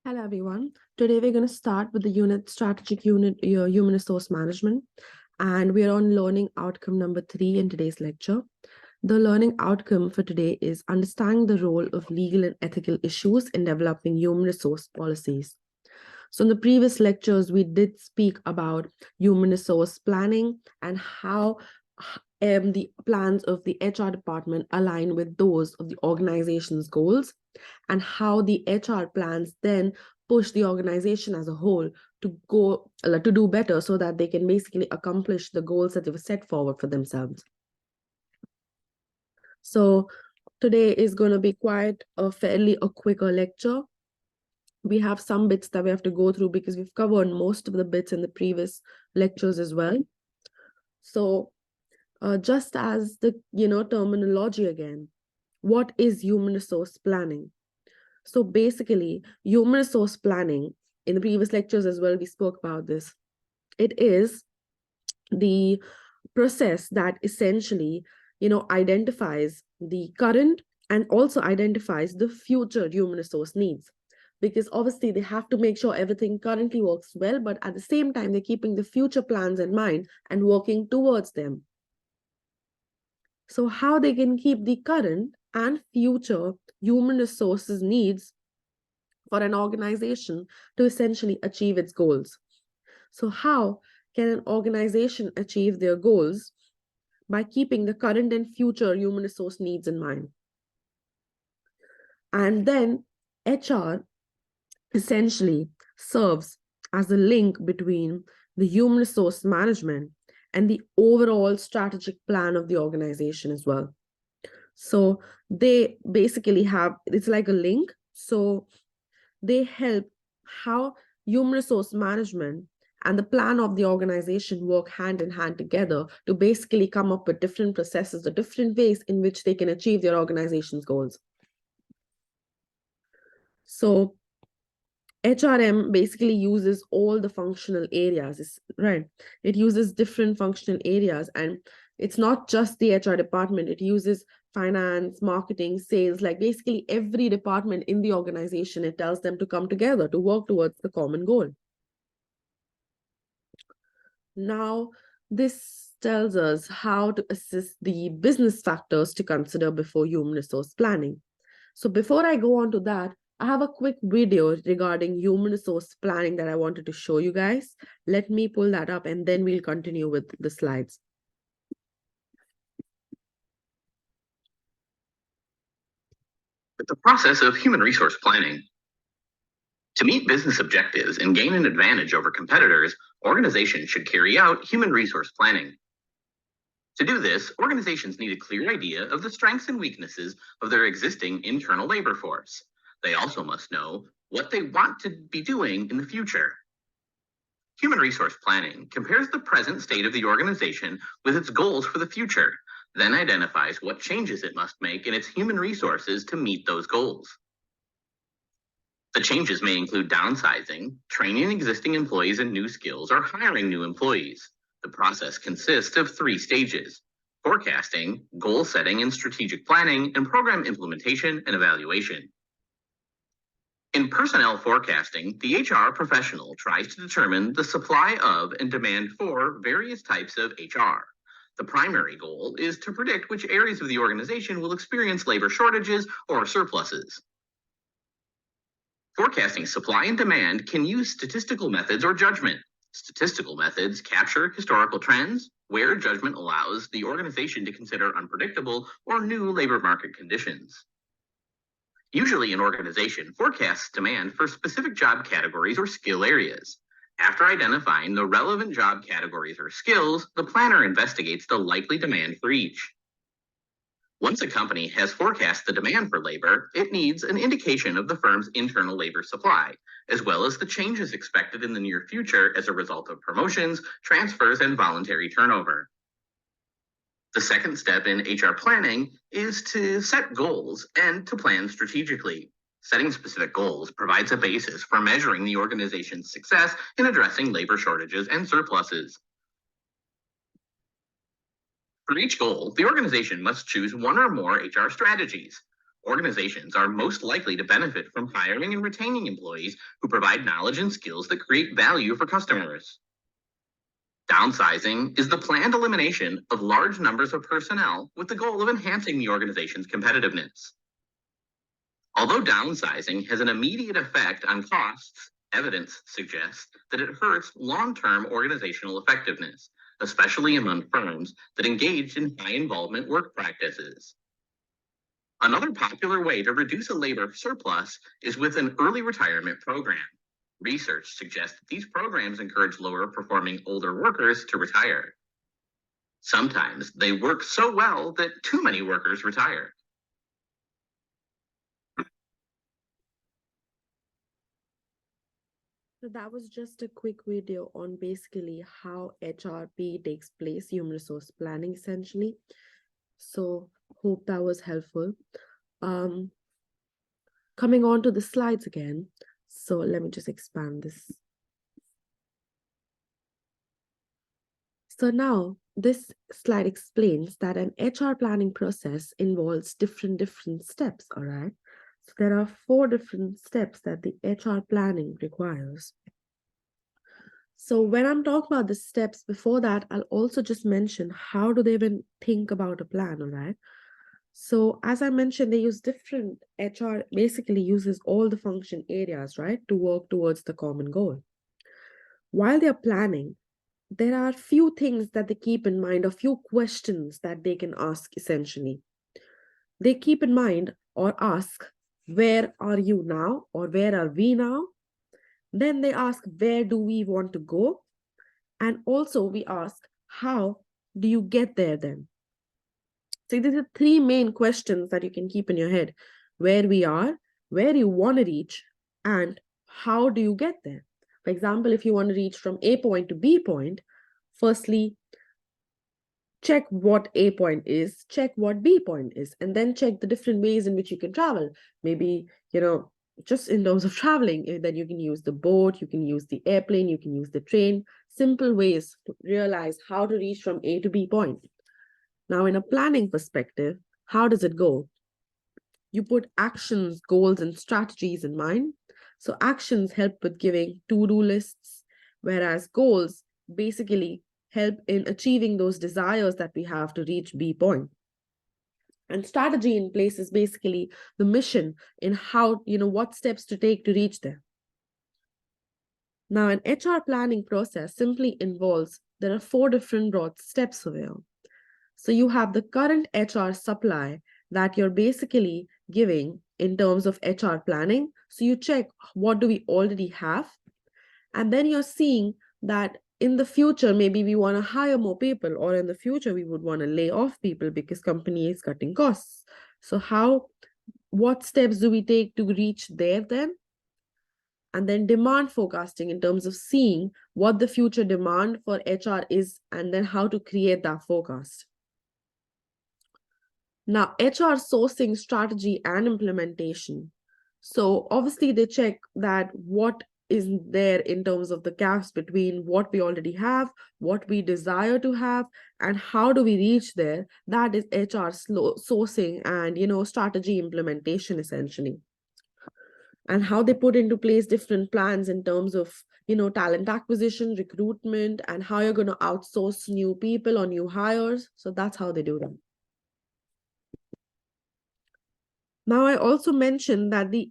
Hello, everyone. Today, we're going to start with the strategic unit, human resource management. And we are on learning outcome number 3 in today's lecture. The learning outcome for today is understanding the role of legal and ethical issues in developing human resource policies. So in the previous lectures, we did speak about human resource planning and how the plans of the HR department align with those of the organization's goals, and how the HR plans then push the organization as a whole to do better so that they can basically accomplish the goals that they've set forward for themselves. So today is going to be quite a quicker lecture. We have some bits that we have to go through because we've covered most of the bits in the previous lectures as well. So just as the terminology again, what is human resource planning? So basically, human resource planning, in the previous lectures as well, we spoke about this. It is the process that essentially, identifies the current and also identifies the future human resource needs. Because obviously they have to make sure everything currently works well, but at the same time, they're keeping the future plans in mind and working towards them. So how they can keep the current and future human resources needs for an organization to essentially achieve its goals. So how can an organization achieve their goals? By keeping the current and future human resource needs in mind. And then HR essentially serves as a link between the human resource management and the overall strategic plan of the organization as well. So they basically it's like a link. So they help how human resource management and the plan of the organization work hand in hand together to basically come up with different processes, the different ways in which they can achieve their organization's goals. So HRM basically uses all the functional areas, right? It uses different functional areas, and it's not just the HR department. It uses finance, marketing, sales, like basically every department in the organization. It tells them to come together to work towards the common goal. Now, this tells us how to assess the business factors to consider before human resource planning. So before I go on to that, I have a quick video regarding human resource planning that I wanted to show you guys. Let me pull that up and then we'll continue with the slides. The process of human resource planning. To meet business objectives and gain an advantage over competitors, organizations should carry out human resource planning. To do this, organizations need a clear idea of the strengths and weaknesses of their existing internal labor force. They also must know what they want to be doing in the future. Human resource planning compares the present state of the organization with its goals for the future, then identifies what changes it must make in its human resources to meet those goals. The changes may include downsizing, training existing employees in new skills, or hiring new employees. The process consists of 3 stages: forecasting, goal setting and strategic planning, and program implementation and evaluation. In personnel forecasting, the HR professional tries to determine the supply of and demand for various types of HR. The primary goal is to predict which areas of the organization will experience labor shortages or surpluses. Forecasting supply and demand can use statistical methods or judgment. Statistical methods capture historical trends, where judgment allows the organization to consider unpredictable or new labor market conditions. Usually, an organization forecasts demand for specific job categories or skill areas. After identifying the relevant job categories or skills, the planner investigates the likely demand for each. Once a company has forecast the demand for labor, it needs an indication of the firm's internal labor supply, as well as the changes expected in the near future as a result of promotions, transfers, and voluntary turnover. The second step in HR planning is to set goals and to plan strategically. Setting specific goals provides a basis for measuring the organization's success in addressing labor shortages and surpluses. For each goal, the organization must choose one or more HR strategies. organizations are most likely to benefit from hiring and retaining employees who provide knowledge and skills that create value for customers. Downsizing is the planned elimination of large numbers of personnel with the goal of enhancing the organization's competitiveness. Although downsizing has an immediate effect on costs, evidence suggests that it hurts long-term organizational effectiveness, especially among firms that engage in high-involvement work practices. Another popular way to reduce a labor surplus is with an early retirement program. Research suggests that these programs encourage lower-performing older workers to retire. Sometimes they work so well that too many workers retire. So that was just a quick video on basically how HRP takes place, human resource planning essentially. So hope that was helpful. Coming on to the slides again. So let me just expand this. So now this slide explains that an HR planning process involves different steps, all right? So there are 4 different steps that the HR planning requires. So when I'm talking about the steps before that, I'll also just mention how do they even think about a plan, all right? So as I mentioned, they use different HR, basically uses all the function areas, right, to work towards the common goal. While they're planning, there are few things that they keep in mind, a few questions that they can ask essentially. They keep in mind or ask, where are you now, or where are we now? Then they ask, where do we want to go? And also we ask, how do you get there then? So these are 3 main questions that you can keep in your head: where we are, where you want to reach, and how do you get there? For example, if you want to reach from A point to B point, firstly, check what A point is, check what B point is, and then check the different ways in which you can travel. Maybe, just in terms of traveling, then you can use the boat, you can use the airplane, you can use the train, simple ways to realize how to reach from A to B point. Now, in a planning perspective, how does it go? You put actions, goals, and strategies in mind. So actions help with giving to-do lists, whereas goals basically help in achieving those desires that we have to reach B point. And strategy in place is basically the mission in how, what steps to take to reach there. Now, an HR planning process simply involves, there are 4 different broad steps over here. So you have the current HR supply that you're basically giving in terms of HR planning. So you check what do we already have. And then you're seeing that in the future, maybe we want to hire more people, or in the future, we would want to lay off people because company is cutting costs. So what steps do we take to reach there then? And then demand forecasting in terms of seeing what the future demand for HR is, and then how to create that forecast. Now, HR sourcing strategy and implementation. So obviously they check that what is there in terms of the gaps between what we already have, what we desire to have, and how do we reach there. That is HR sourcing and, strategy implementation essentially. And how they put into place different plans in terms of, talent acquisition, recruitment, and how you're going to outsource new people or new hires. So that's how they do them. Now, I also mentioned that the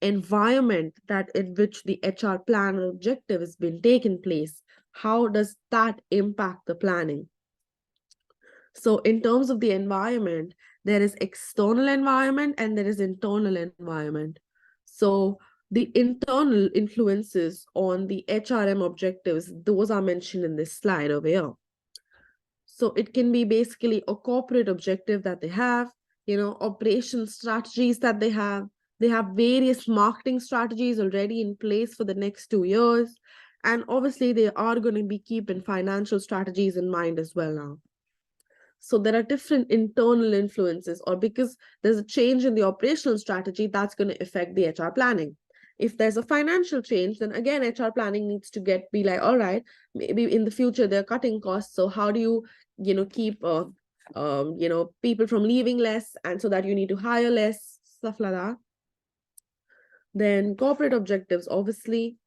environment that in which the HR plan or objective has been taken place, how does that impact the planning? So in terms of the environment, there is external environment and there is internal environment. So the internal influences on the HRM objectives, those are mentioned in this slide over here. So it can be basically a corporate objective that they have, operation strategies that they have. They have various marketing strategies already in place for the next 2 years. And obviously they are going to be keeping financial strategies in mind as well now. So there are different internal influences, or because there's a change in the operational strategy, that's going to affect the HR planning. If there's a financial change, then again, HR planning needs to be like, all right, maybe in the future they're cutting costs. So how do you, keep, people from leaving less, and so that you need to hire less. stuff like that. Then corporate objectives, obviously,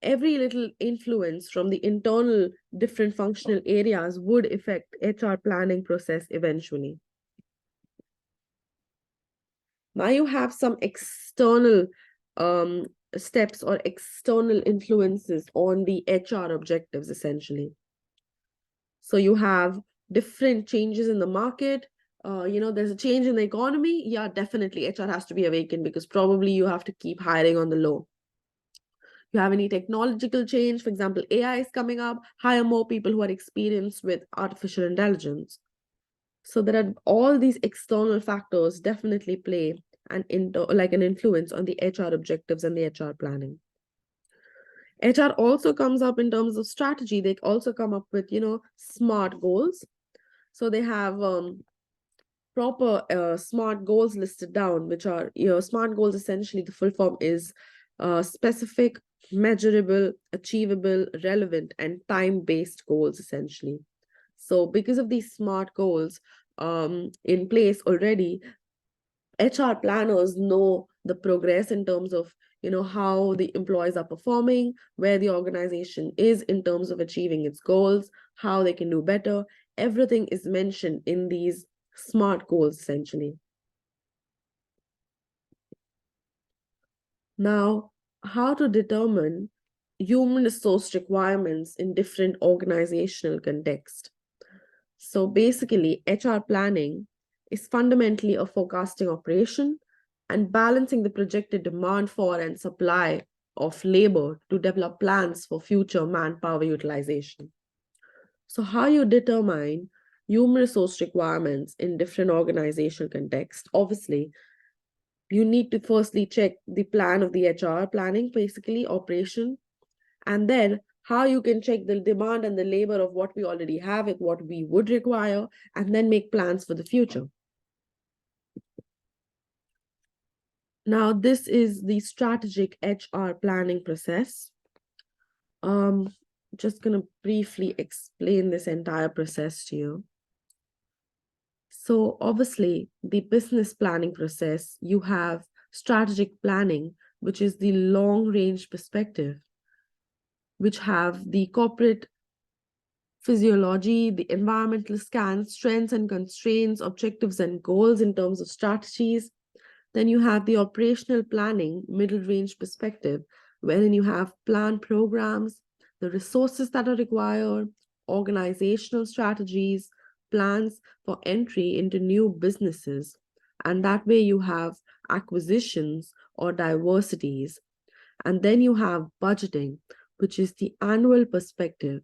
every little influence from the internal different functional areas would affect HR planning process eventually. Now you have some external steps or external influences on the HR objectives, essentially. So you have different changes in the market. There's a change in the economy. Yeah, definitely HR has to be awakened because probably you have to keep hiring on the low. You have any technological change, for example, AI is coming up, hire more people who are experienced with artificial intelligence. So there are all these external factors definitely play an influence on the HR objectives and the HR planning. HR also comes up in terms of strategy. They also come up with, SMART goals. So they have proper SMART goals listed down, which are, SMART goals, essentially the full form is specific, measurable, achievable, relevant, and time-based goals, essentially. So because of these SMART goals in place already, HR planners know the progress in terms of, how the employees are performing, where the organization is in terms of achieving its goals, how they can do better. Everything is mentioned in these SMART goals, essentially. Now, how to determine human resource requirements in different organizational contexts. So basically, HR planning is fundamentally a forecasting operation and balancing the projected demand for and supply of labor to develop plans for future manpower utilization. So how you determine human resource requirements in different organizational contexts? Obviously, you need to firstly check the plan of the HR planning, basically operation, and then how you can check the demand and the labor of what we already have and what we would require, and then make plans for the future. Now, this is the strategic HR planning process. Just going to briefly explain this entire process to you. So obviously, the business planning process, you have strategic planning, which is the long-range perspective, which have the corporate physiology, the environmental scans, strengths and constraints, objectives and goals in terms of strategies. Then you have the operational planning, middle range perspective, wherein you have plan programs, the resources that are required, organizational strategies, plans for entry into new businesses. And that way you have acquisitions or diversities. And then you have budgeting, which is the annual perspective,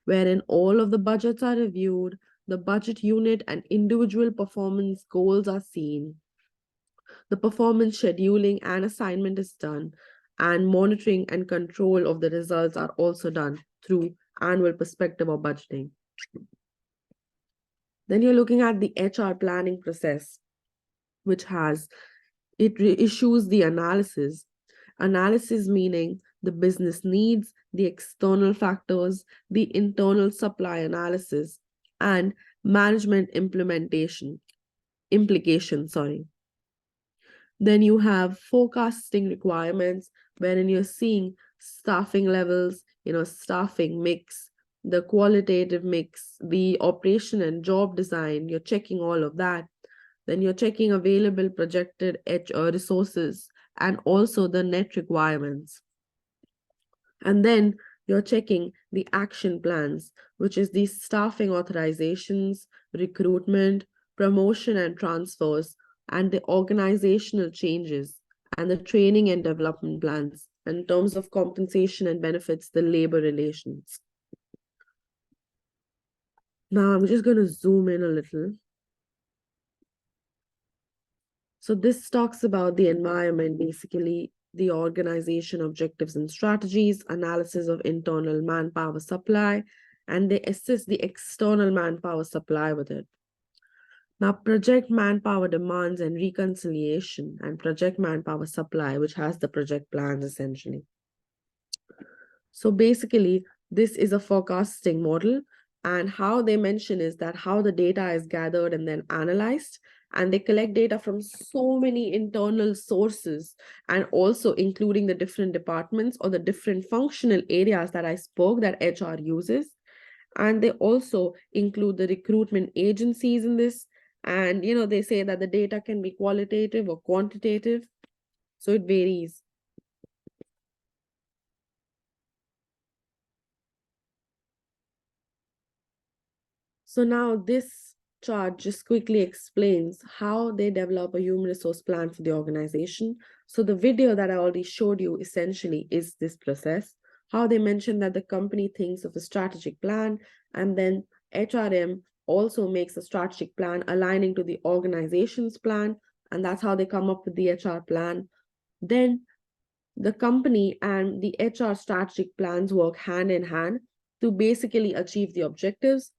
wherein all of the budgets are reviewed, the budget unit and individual performance goals are seen, the performance scheduling and assignment is done, and monitoring and control of the results are also done through annual perspective or budgeting. Then you're looking at the HR planning process, which issues the analysis. Analysis meaning the business needs, the external factors, the internal supply analysis, and management implication. Then you have forecasting requirements, wherein you're seeing staffing levels, staffing mix, the qualitative mix, the operation and job design, you're checking all of that. Then you're checking available projected resources and also the net requirements. And then you're checking the action plans, which is the staffing authorizations, recruitment, promotion and transfers, and the organizational changes, and the training and development plans. In terms of compensation and benefits, the labor relations. Now I'm just going to zoom in a little. So this talks about the environment, basically the organization objectives and strategies, analysis of internal manpower supply, and they assist the external manpower supply with it. Now, project manpower demands and reconciliation, and project manpower supply, which has the project plans essentially. So basically, this is a forecasting model, and how they mention is that how the data is gathered and then analyzed, and they collect data from so many internal sources, and also including the different departments or the different functional areas that I spoke that HR uses. And they also include the recruitment agencies in this. And they say that the data can be qualitative or quantitative, so it varies. So now this chart just quickly explains how they develop a human resource plan for the organization. So the video that I already showed you essentially is this process, how they mention that the company thinks of a strategic plan, and then HRM also makes a strategic plan aligning to the organization's plan, and that's how they come up with the HR plan. Then the company and the HR strategic plans work hand in hand to basically achieve the objectives.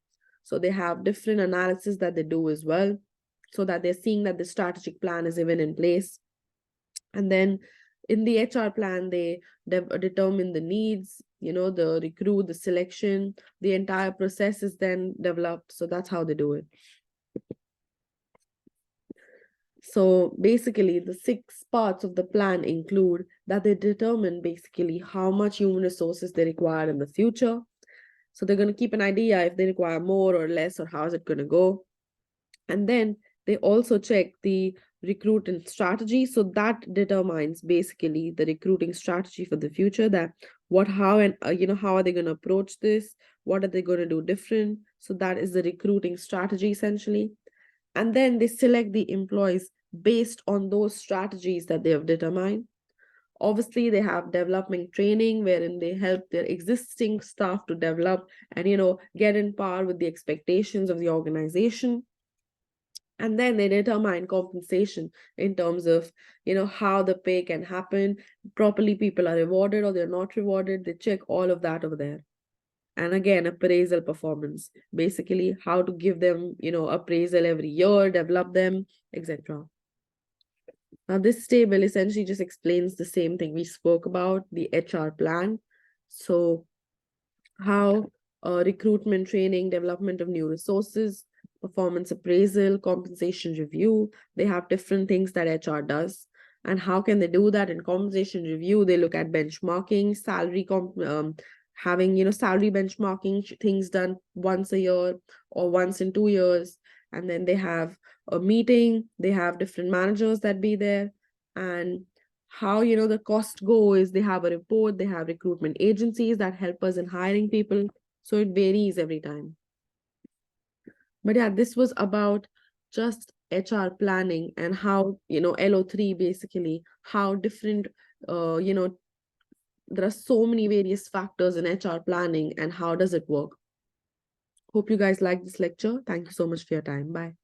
So they have different analysis that they do as well, so that they're seeing that the strategic plan is even in place. And then in the HR plan, they determine the needs, the recruit, the selection, the entire process is then developed. So that's how they do it. So basically, the 6 parts of the plan include that they determine basically how much human resources they require in the future. So they're going to keep an idea if they require more or less, or how is it going to go. And then they also check the recruiting strategy. So that determines basically the recruiting strategy for the future, that how are they going to approach this? What are they going to do different? So that is the recruiting strategy essentially. And then they select the employees based on those strategies that they have determined. Obviously, they have development training wherein they help their existing staff to develop and get in par with the expectations of the organization. And then they determine compensation in terms of how the pay can happen properly, people are rewarded or they're not rewarded. They check all of that over there. And again, appraisal performance, basically how to give them appraisal every year, develop them, etc. Now this table essentially just explains the same thing we spoke about, the HR plan. So how recruitment, training, development of new resources, performance appraisal, compensation review, they have different things that HR does. And how can they do that? In compensation review, they look at benchmarking, salary having salary benchmarking things done once a year or once in 2 years. And then they have a meeting, they have different managers that be there. And how the cost go is they have a report, they have recruitment agencies that help us in hiring people. So it varies every time. But yeah, this was about just HR planning and how LO3 basically, how different there are so many various factors in HR planning and how does it work. Hope you guys like this lecture. Thank you so much for your time. Bye.